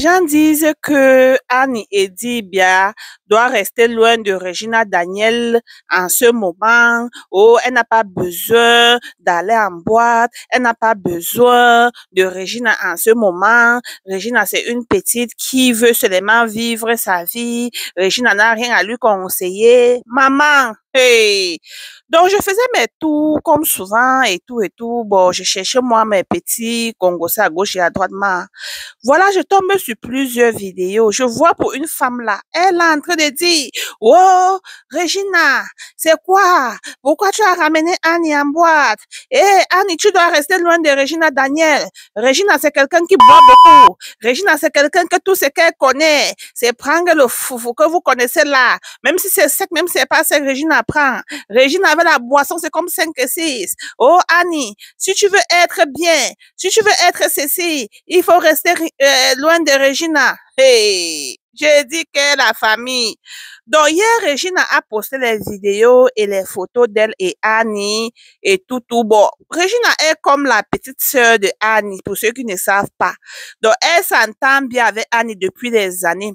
Les gens disent que Annie Edibia doit rester loin de Regina Daniel en ce moment. Oh, elle n'a pas besoin d'aller en boîte. Elle n'a pas besoin de Regina en ce moment. Regina, c'est une petite qui veut seulement vivre sa vie. Regina n'a rien à lui conseiller. Maman, hey! Donc, je faisais mes tours comme souvent et tout et tout. Bon, je cherchais moi mes petits Congos à gauche et à droite. Voilà, je tombe sur plusieurs vidéos. Je vois pour une femme là, elle est en train de dire, oh, Regina, c'est quoi? Pourquoi tu as ramené Annie en boîte? Eh, Annie, tu dois rester loin de Regina Daniel. Regina, c'est quelqu'un qui boit beaucoup. Regina, c'est quelqu'un que tout ce qu'elle connaît, c'est prendre le foufou que vous connaissez là. Même si c'est sec, même si c'est pas sec, Regina prend. Regina avec la boisson, c'est comme 5 et 6. Oh, Annie, si tu veux être bien, si tu veux être ceci, il faut rester loin de Regina. Hey, j'ai dit que la famille. Donc hier, Regina a posté les vidéos et les photos d'elle et Annie et tout. Bon, Regina est comme la petite sœur de Annie, pour ceux qui ne savent pas. Donc elle s'entend bien avec Annie depuis des années.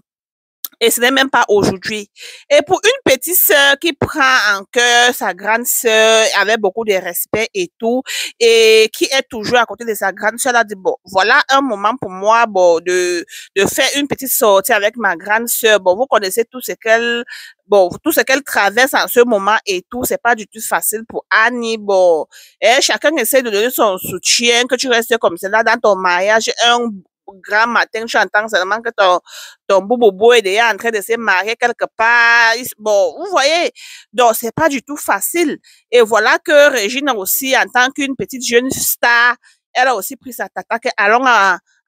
Et ce n'est même pas aujourd'hui. Et pour une petite sœur qui prend en cœur sa grande sœur avec beaucoup de respect et tout, et qui est toujours à côté de sa grande sœur, elle a dit, bon, voilà un moment pour moi, bon, de faire une petite sortie avec ma grande sœur. Bon, vous connaissez tout ce qu'elle traverse en ce moment et tout, c'est pas du tout facile pour Annie. Bon, et chacun essaie de donner son soutien, que tu restes comme cela dans ton mariage, un grand matin, tu entends seulement que ton bobo est déjà en train de se marier quelque part. Bon, vous voyez, donc c'est pas du tout facile. Et voilà que Régine aussi, en tant qu'une petite jeune star, elle a aussi pris sa tata que allons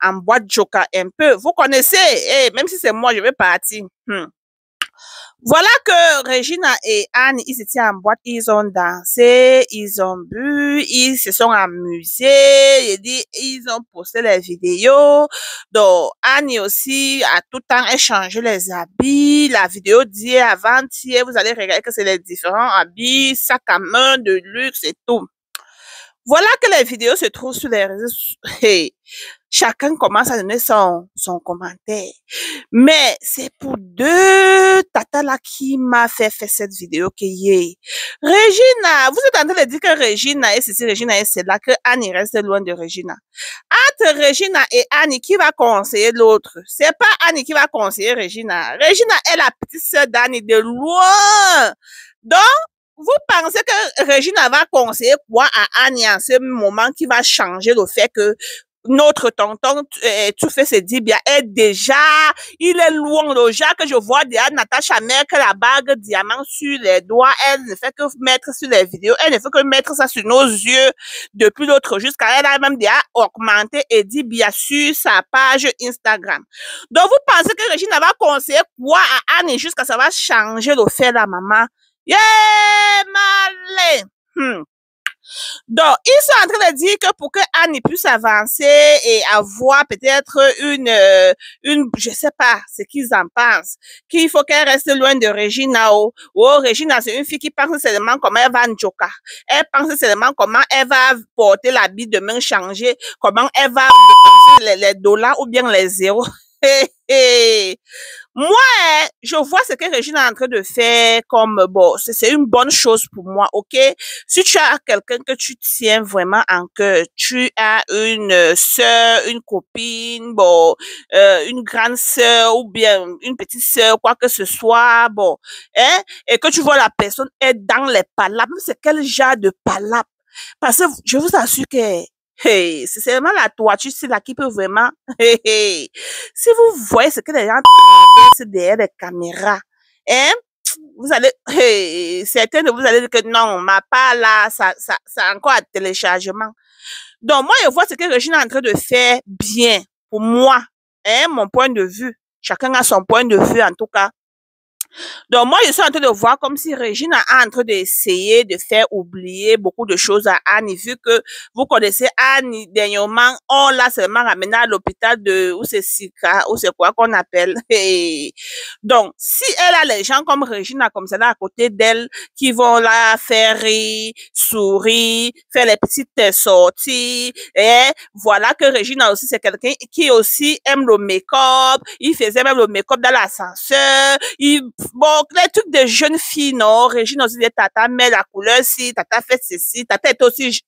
en boîte joker un peu. Vous connaissez, et même si c'est moi, je vais partir. Voilà que Regina et Anne, ils étaient en boîte, ils ont dansé, ils ont bu, ils se sont amusés, ils ont posté les vidéos. Donc, Anne aussi, à tout temps, échangé les habits. La vidéo dit avant-hier, vous allez regarder que c'est les différents habits, sac à main de luxe et tout. Voilà que les vidéos se trouvent sur les réseaux sociaux. Hey, chacun commence à donner son commentaire. Mais c'est pour deux tatas là qui m'a fait cette vidéo que Regina, vous êtes en train de dire que Regina est ceci, Regina est celle-là, que Annie reste loin de Regina. Entre Regina et Annie, qui va conseiller l'autre? C'est pas Annie qui va conseiller Regina. Regina est la petite sœur d'Annie de loin. Donc, vous pensez que Regina va conseiller quoi à Annie en ce moment qui va changer le fait que notre tonton, tu fais se dire bien, il est loin déjà que je vois déjà Natacha Mère que la bague diamant sur les doigts, elle ne fait que mettre sur les vidéos, elle ne fait que mettre ça sur nos yeux depuis l'autre jour, car elle a même déjà augmenté et dit bien sur sa page Instagram. Donc vous pensez que Regina va conseiller quoi à Annie jusqu'à ça va changer le fait la maman? Yeah, malin! Donc, ils sont en train de dire que pour que Annie puisse avancer et avoir peut-être je sais pas ce qu'ils en pensent, qu'il faut qu'elle reste loin de Regina. Oh, Regina, c'est une fille qui pense seulement comment elle va en joker. Elle pense seulement comment elle va porter l'habit demain changer, comment elle va dépenser les dollars ou bien les zéros. Moi, je vois ce que Régine est en train de faire comme, bon, c'est une bonne chose pour moi, ok? Si tu as quelqu'un que tu tiens vraiment en cœur, tu as une sœur, une copine, bon, une grande sœur ou bien une petite sœur, quoi que ce soit, bon, hein? Et que tu vois la personne est dans les palabres, c'est quel genre de palabres? Parce que je vous assure que hey, c'est seulement la toiture, c'est là qui peut vraiment. Hey. Si vous voyez ce que les gens traversent derrière les caméras, hein, vous allez, hey, certains de vous allez dire que non, ma part là, ça encore à téléchargement. Donc, moi, je vois ce que Régine est en train de faire bien pour moi, hein, mon point de vue. Chacun a son point de vue, en tout cas. Donc, moi, je suis en train de voir comme si Régine est en train d'essayer de faire oublier beaucoup de choses à Annie, vu que vous connaissez Annie, dernièrement, on l'a seulement ramenée à l'hôpital de, où c'est Sika, où c'est quoi qu'on appelle. Et donc, si elle a les gens comme Régine, comme ça, là, à côté d'elle, qui vont la faire rire, sourire, faire les petites sorties, et voilà que Régine aussi, c'est quelqu'un qui aussi aime le make-up, il faisait même le make-up dans l'ascenseur, bon, les trucs de jeunes filles, non, Régine aussi dit, tata met la couleur ci, tata fait ceci, tata est aussi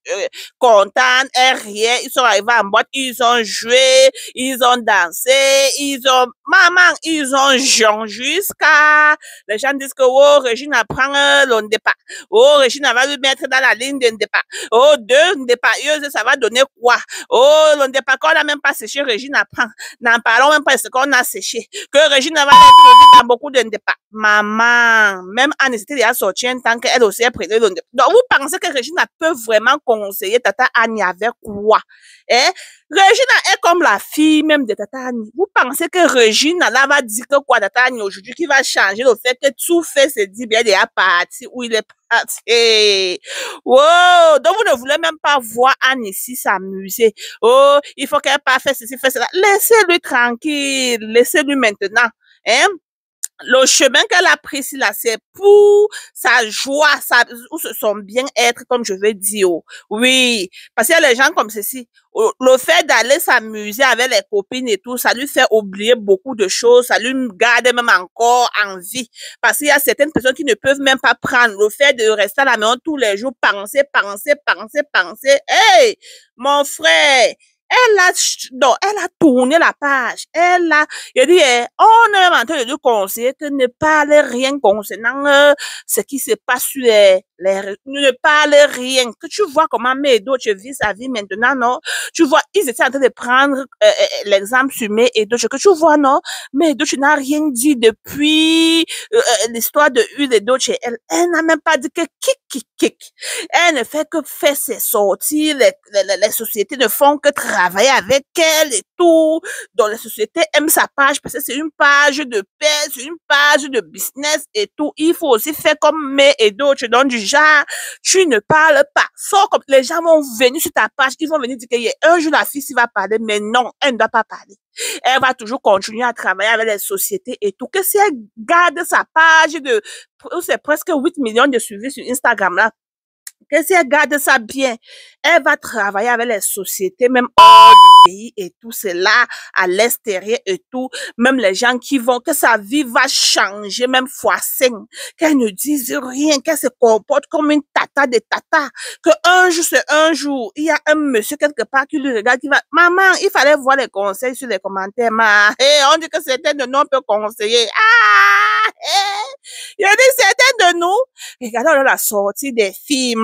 contente, elle riait, ils sont arrivés en boîte, ils ont joué, ils ont dansé, ils ont, maman, ils ont joué jusqu'à, les gens disent que, oh, Régine apprend le départ, oh, Régine va lui mettre dans la ligne de départ, oh, deux départ, ça va donner quoi, oh, le départ qu'on n'a même pas séché, Régine apprend, n'en parlons même pas de ce qu'on a séché, que Régine va l'introduire dans beaucoup de départ. Maman, même Anne était déjà sortie un temps qu'elle aussi a pris le départ. Donc, vous pensez que Regina peut vraiment conseiller Tata Annie avec quoi? Eh? Regina est comme la fille même de Tata Annie. Vous pensez que Regina là va dire que quoi Tata Annie aujourd'hui qui va changer le fait que tout fait se dit bien il est parti ou il est parti. Wow! Donc vous ne voulez même pas voir Anne ici s'amuser. Oh, il faut qu'elle pas faire ceci, faire cela. Laissez-lui tranquille. Laissez-lui maintenant. Hein? Le chemin qu'elle a pris là, c'est pour sa joie, ou son bien-être, comme je veux dire. Oui, parce qu'il y a les gens comme ceci. Le fait d'aller s'amuser avec les copines et tout, ça lui fait oublier beaucoup de choses, ça lui garde même encore en vie. Parce qu'il y a certaines personnes qui ne peuvent même pas prendre le fait de rester à la maison tous les jours, penser. Hey, mon frère, elle a tourné la page. Il a dit, on est en train de lui conseiller que ne parle rien concernant ce qui se passe sur ne parle rien. Que tu vois comment Médo, tu vis sa vie maintenant, non? Tu vois, ils étaient en train de prendre l'exemple sur Médo, que tu vois, non? Médo, tu n'as rien dit depuis l'histoire de Huile et Doce. Elle n'a même pas dit que kick. Elle ne fait que faire ses sorties, les sociétés ne font que travailler avec elle et tout. Donc, les sociétés aiment sa page parce que c'est une page de paix, c'est une page de business et tout. Il faut aussi faire comme May et d'autres. Donc, du genre, tu ne parles pas. Sauf comme les gens vont venir sur ta page, ils vont venir dire qu'il y a un jour la fille qui va parler, mais non, elle ne doit pas parler. Elle va toujours continuer à travailler avec les sociétés et tout. Que si elle garde sa page de, c'est presque 8 millions de suivis sur Instagram là, que si elle garde ça bien, elle va travailler avec les sociétés, même hors du pays et tout cela, à l'extérieur et tout, même les gens qui vont, que sa vie va changer, même fois 5, qu'elle ne dise rien, qu'elle se comporte comme une tata de tata, que un jour c'est un jour, il y a un monsieur quelque part qui lui regarde, qui va, maman, il fallait voir les conseils sur les commentaires, on dit que certains de nous peuvent conseiller, il y a dit certains de nous, regardons la sortie des filles,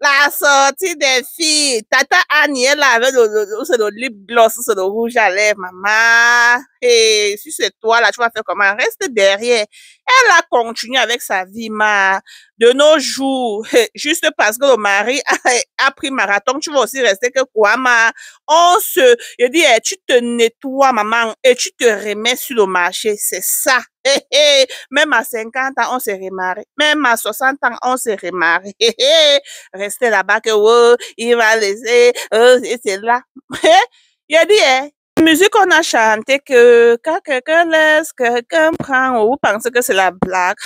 la sortie des filles. Tata Annie, elle avait le lip gloss, c'est le rouge à lèvres, maman. Et si c'est toi, là, tu vas faire comment? Reste derrière. Elle a continué avec sa vie, de nos jours, juste parce que le mari a pris marathon, tu vas aussi rester que quoi, je dis, tu te nettoies, maman, et tu te remets sur le marché, c'est ça. Même à 50 ans, on se remarie. Même à 60 ans, on se remarie. Restez là-bas que, oh, il va laisser, c'est là. Il a dit, musique on a chanté que quand quelqu'un laisse, quelqu'un prend, vous pensez que c'est la blague.